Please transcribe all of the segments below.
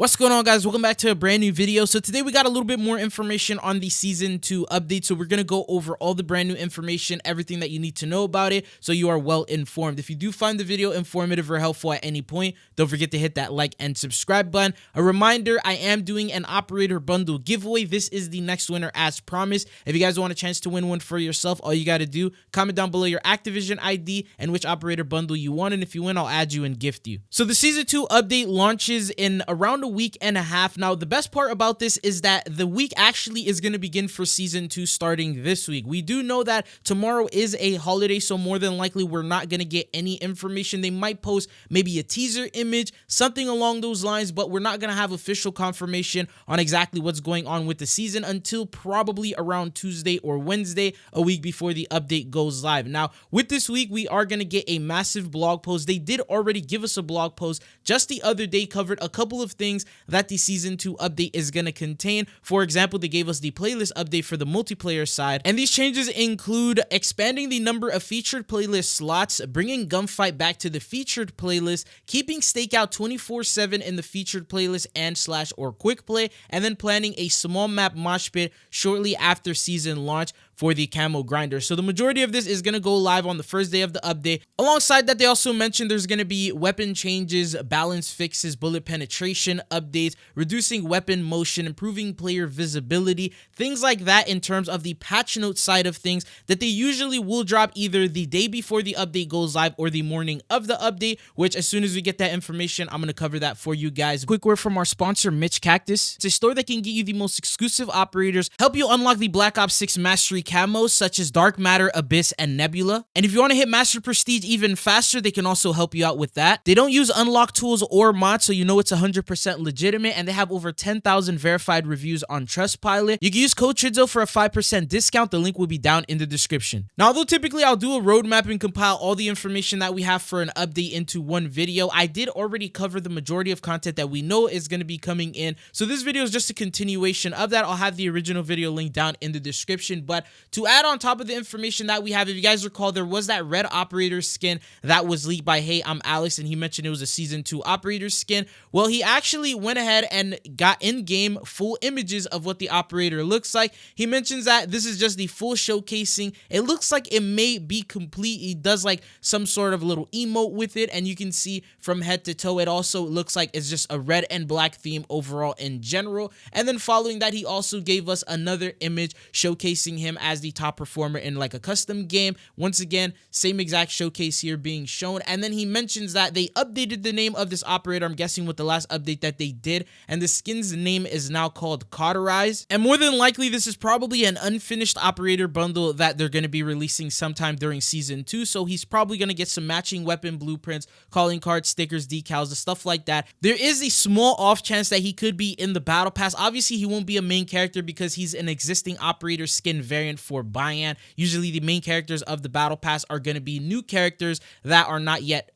What's going on, guys? Welcome back to a brand new video. So today we got a little bit more information on the season 2 update. So we're going to go over all the brand new information, everything that you need to know about it, so you are well informed. If you do find the video informative or helpful at any point, don't forget to hit that like and subscribe button. A reminder, I am doing an operator bundle giveaway. This is the next winner as promised. If you guys want a chance to win one for yourself, all you got to do, comment down below your Activision ID and which operator bundle you want. And if you win, I'll add you and gift you. So the season 2 update launches in around a week and a half. Now, the best part about this is that the week actually is going to begin for season 2 starting this week. We do know that tomorrow is a holiday, so more than likely we're not going to get any information. They might post maybe a teaser image, something along those lines, but we're not going to have official confirmation on exactly what's going on with the season until probably around Tuesday or Wednesday, a week before the update goes live. Now, with this week, we are going to get a massive blog post. They did already give us a blog post just the other day, covered a couple of things that the season 2 update is going to contain. For example, they gave us the playlist update for the multiplayer side, and these changes include expanding the number of featured playlist slots, bringing Gunfight back to the featured playlist, keeping Stakeout 24/7 in the featured playlist and / or quick play, and then planning a small map mosh pit shortly after season launch for the camo grinder. So the majority of this is going to go live on the first day of the update. Alongside that, they also mentioned there's going to be weapon changes, balance fixes, bullet penetration updates, reducing weapon motion, improving player visibility, things like that in terms of the patch note side of things that they usually will drop either the day before the update goes live or the morning of the update, which as soon as we get that information, I'm going to cover that for you guys. Quick word from our sponsor, Mitch Cactus. It's a store that can get you the most exclusive operators, help you unlock the Black Ops 6 Mastery camos such as Dark Matter, Abyss, and Nebula. And if you want to hit Master Prestige even faster, they can also help you out with that. They don't use unlock tools or mods, so you know it's 100% legitimate, and they have over 10,000 verified reviews on Trustpilot. You can use code TRIDZO for a 5% discount. The link will be down in the description. Now, although typically I'll do a roadmap and compile all the information that we have for an update into one video, I did already cover the majority of content that we know is going to be coming in. So this video is just a continuation of that. I'll have the original video link down in the description, but to add on top of the information that we have, if you guys recall, there was that red operator skin that was leaked by Hey, I'm Alex, and he mentioned it was a season 2 operator skin. Well, he actually went ahead and got in-game full images of what the operator looks like. He mentions that this is just the full showcasing. It looks like it may be complete. He does like some sort of little emote with it, and you can see from head to toe, it also looks like it's just a red and black theme overall in general. And then following that, he also gave us another image showcasing him as the top performer in like a custom game. Once again, same exact showcase here being shown. And then he mentions that they updated the name of this operator, I'm guessing with the last update that they did, and the skin's name is now called Cauterize. And more than likely, this is probably an unfinished operator bundle that they're going to be releasing sometime during season 2. So he's probably going to get some matching weapon blueprints, calling cards, stickers, decals, the stuff like that. There is a small off chance that he could be in the battle pass. Obviously, he won't be a main character because he's an existing operator skin variant for Bayan. Usually the main characters of the battle pass are going to be new characters that are not yet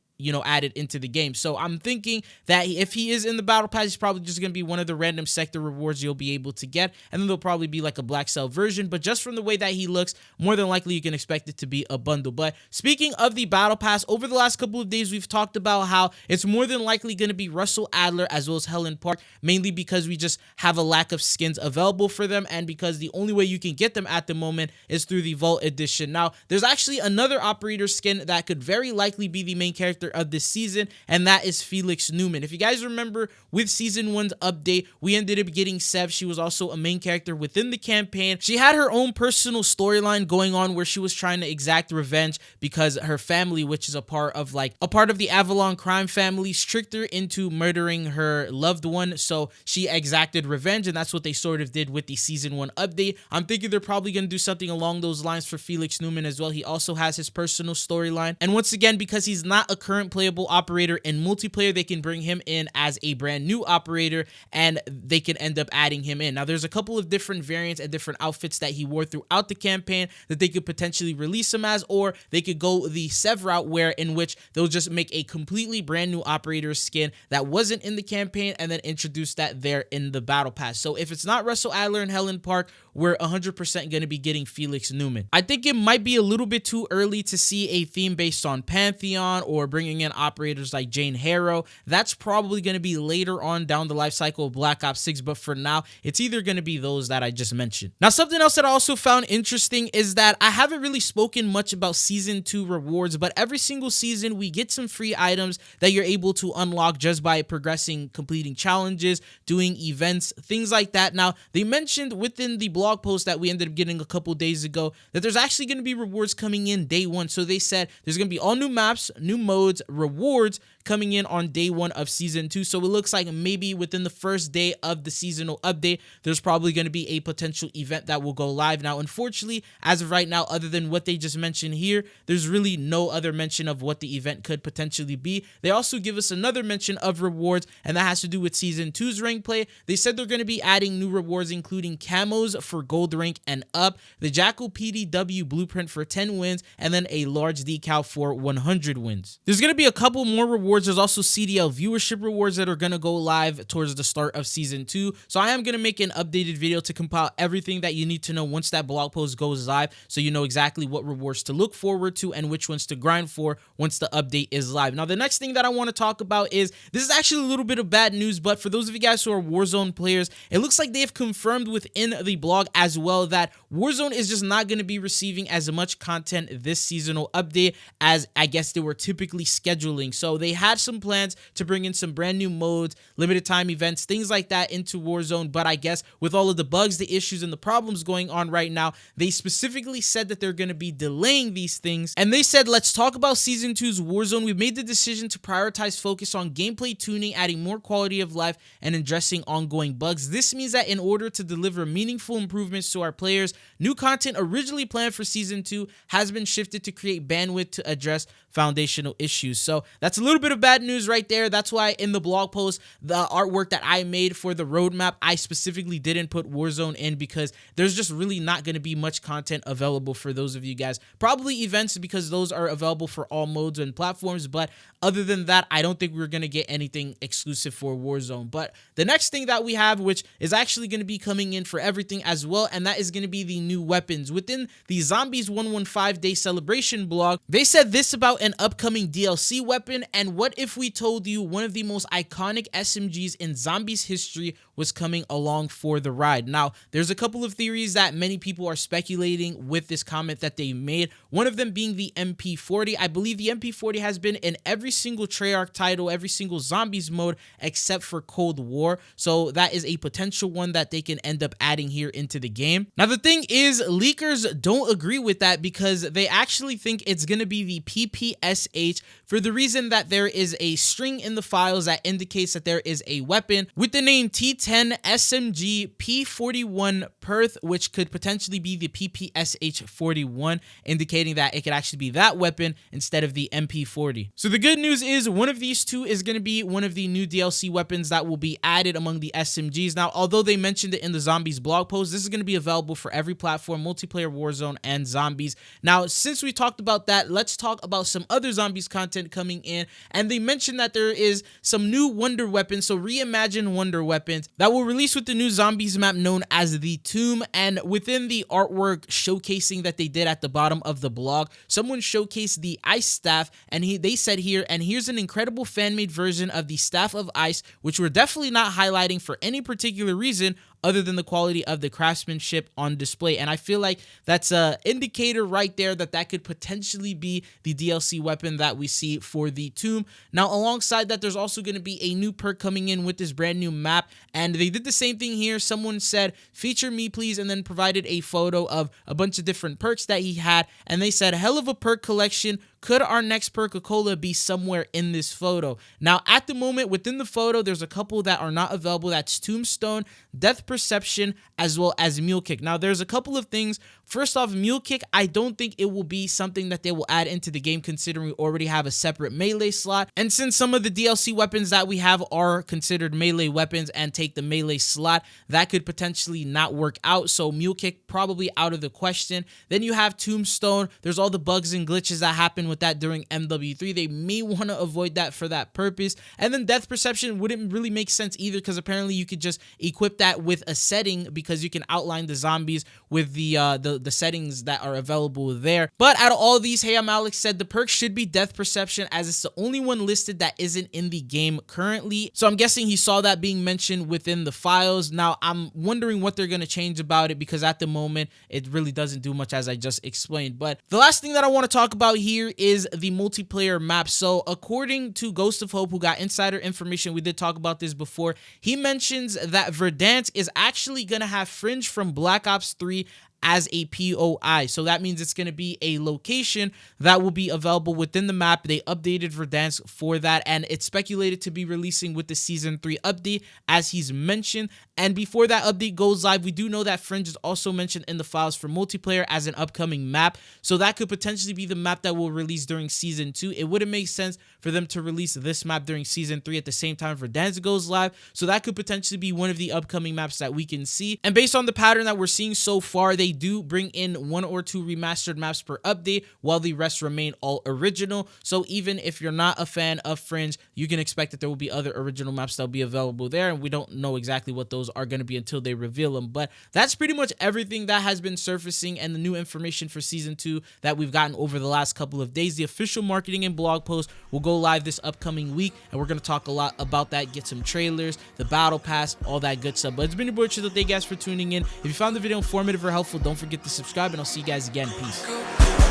added into the game. So I'm thinking that if he is in the battle pass, he's probably just going to be one of the random sector rewards you'll be able to get, and then there'll probably be like a black cell version. But just from the way that he looks, more than likely you can expect it to be a bundle. But speaking of the battle pass, over the last couple of days we've talked about how it's more than likely going to be Russell Adler as well as Helen Park, mainly because we just have a lack of skins available for them, and because the only way you can get them at the moment is through the Vault Edition. Now, there's actually another operator skin that could very likely be the main character of this season, and that is Felix Newman. If you guys remember, with season 1's update, we ended up getting Sev. She was also a main character within the campaign. She had her own personal storyline going on where she was trying to exact revenge because her family, which is a part of the Avalon crime family, tricked her into murdering her loved one. So she exacted revenge, and that's what they sort of did with the season 1 update. I'm thinking they're probably going to do something along those lines for Felix Newman as well. He also has his personal storyline, and once again, because he's not a current playable operator in multiplayer, they can bring him in as a brand new operator, and they can end up adding him in. Now, there's a couple of different variants and different outfits that he wore throughout the campaign that they could potentially release him as, or they could go the Sev route, where in which they'll just make a completely brand new operator skin that wasn't in the campaign and then introduce that there in the battle pass. So if it's not Russell Adler and Helen Park, we're 100% going to be getting Felix Newman. I think it might be a little bit too early to see a theme based on Pantheon or bring bringing in operators like Jane Harrow. That's probably going to be later on down the life cycle of Black Ops 6, but for now, it's either going to be those that I just mentioned. Now, something else that I also found interesting is that I haven't really spoken much about Season 2 rewards, but every single season, we get some free items that you're able to unlock just by progressing, completing challenges, doing events, things like that. Now, they mentioned within the blog post that we ended up getting a couple days ago that there's actually going to be rewards coming in day one. So they said there's going to be all new maps, new modes, rewards coming in on day one of Season 2. So it looks like maybe within the first day of the seasonal update, there's probably going to be a potential event that will go live. Now, unfortunately, as of right now, other than what they just mentioned here, there's really no other mention of what the event could potentially be. They also give us another mention of rewards, and that has to do with Season 2's rank play. They said they're going to be adding new rewards, including camos for gold rank and up, the Jackal PDW blueprint for 10 wins, and then a large decal for 100 wins. There's going to be a couple more rewards. There's also CDL viewership rewards that are going to go live towards the start of Season 2. So I am going to make an updated video to compile everything that you need to know once that blog post goes live, so you know exactly what rewards to look forward to and which ones to grind for once the update is live. Now, the next thing that I want to talk about is, this is actually a little bit of bad news, but for those of you guys who are Warzone players, it looks like they've confirmed within the blog as well that Warzone is just not going to be receiving as much content this seasonal update as I guess they were typically scheduling. So they had some plans to bring in some brand new modes, limited time events, things like that into Warzone, but I guess with all of the bugs, the issues, and the problems going on right now, they specifically said that they're going to be delaying these things. And they said, let's talk about Season 2's Warzone. We've made the decision to prioritize focus on gameplay tuning, adding more quality of life, and addressing ongoing bugs. This means that in order to deliver meaningful improvements to our players, new content originally planned for Season 2 has been shifted to create bandwidth to address foundational issues. So that's a little bit of bad news right there. That's why in the blog post, the artwork that I made for the roadmap, I specifically didn't put Warzone in because there's just really not going to be much content available for those of you guys. Probably events, because those are available for all modes and platforms, but other than that, I don't think we're going to get anything exclusive for Warzone. But the next thing that we have, which is actually going to be coming in for everything as well, and that is going to be the new weapons. Within the Zombies 115 Day Celebration blog, they said this about an upcoming DLC weapon: and what if we told you one of the most iconic SMGs in Zombies history was coming along for the ride? Now, there's a couple of theories that many people are speculating with this comment that they made. One of them being the MP40. I believe the MP40 has been in every single Treyarch title, every single Zombies mode, except for Cold War. So that is a potential one that they can end up adding here into the game. Now, the thing is, leakers don't agree with that because they actually think it's going to be the PPSH, for the reason that there is a string in the files that indicates that there is a weapon with the name T10 SMG P41 Perth, which could potentially be the PPSH 41, indicating that it could actually be that weapon instead of the MP40. So the good news is one of these two is going to be one of the new DLC weapons that will be added among the SMGs. Now, although they mentioned it in the Zombies blog post, this is going to be available for every platform, multiplayer, Warzone, and Zombies. Now, since we talked about that, let's talk about some other Zombies content coming in. And they mentioned that there is some new wonder weapons, so reimagined wonder weapons, that will release with the new Zombies map known as the Tomb. And within the artwork showcasing that they did at the bottom of the blog, someone showcased the Ice Staff, and they said here, and here's an incredible fan-made version of the Staff of Ice, which we're definitely not highlighting for any particular reason other than the quality of the craftsmanship on display. And I feel like that's an indicator right there that that could potentially be the DLC weapon that we see for the Tomb. Now, alongside that, there's also going to be a new perk coming in with this brand new map, and they did the same thing here. Someone said, feature me please, and then provided a photo of a bunch of different perks that he had, and they said, hell of a perk collection. Could our next Perk-a-Cola be somewhere in this photo? Now, at the moment, within the photo, there's a couple that are not available. That's Tombstone, Death Perception, as well as Mule Kick. Now, there's a couple of things. First off, Mule Kick, I don't think it will be something that they will add into the game, considering we already have a separate melee slot. And since some of the DLC weapons that we have are considered melee weapons and take the melee slot, that could potentially not work out. So Mule Kick probably out of the question. Then you have Tombstone. There's all the bugs and glitches that happen with with that during MW3. They may want to avoid that for that purpose. And then depth perception wouldn't really make sense either, because apparently you could just equip that with a setting, because you can outline the zombies with the settings that are available there. But out of all these, Hey I'm Alex said the perk should be depth perception, as it's the only one listed that isn't in the game currently. So I'm guessing he saw that being mentioned within the files. Now I'm wondering what they're going to change about it, because at the moment it really doesn't do much, as I just explained. But the last thing that I want to talk about here is the multiplayer map. So according to Ghost of Hope, who got insider information, we did talk about this before, he mentions that Verdansk is actually going to have Fringe from Black Ops 3 as a POI. So that means it's going to be a location that will be available within the map. They updated Verdansk for that, and it's speculated to be releasing with the Season 3 update, as he's mentioned. And before that update goes live, we do know that Fringe is also mentioned in the files for multiplayer as an upcoming map. So that could potentially be the map that will release during Season 2. It wouldn't make sense for them to release this map during Season 3 at the same time Verdansk goes live. So that could potentially be one of the upcoming maps that we can see. And based on the pattern that we're seeing so far, they do bring in 1 or 2 remastered maps per update, while the rest remain all original. So even if you're not a fan of Fringe, you can expect that there will be other original maps that will be available there, and we don't know exactly what those are going to be until they reveal them. But that's pretty much everything that has been surfacing and the new information for Season 2 that we've gotten over the last couple of days. The official marketing and blog post will go live this upcoming week, and we're going to talk a lot about that, get some trailers, the battle pass, all that good stuff. But it's been your boy Chill. Thank you guys for tuning in. If you found the video informative or helpful, don't forget to subscribe, and I'll see you guys again. Peace.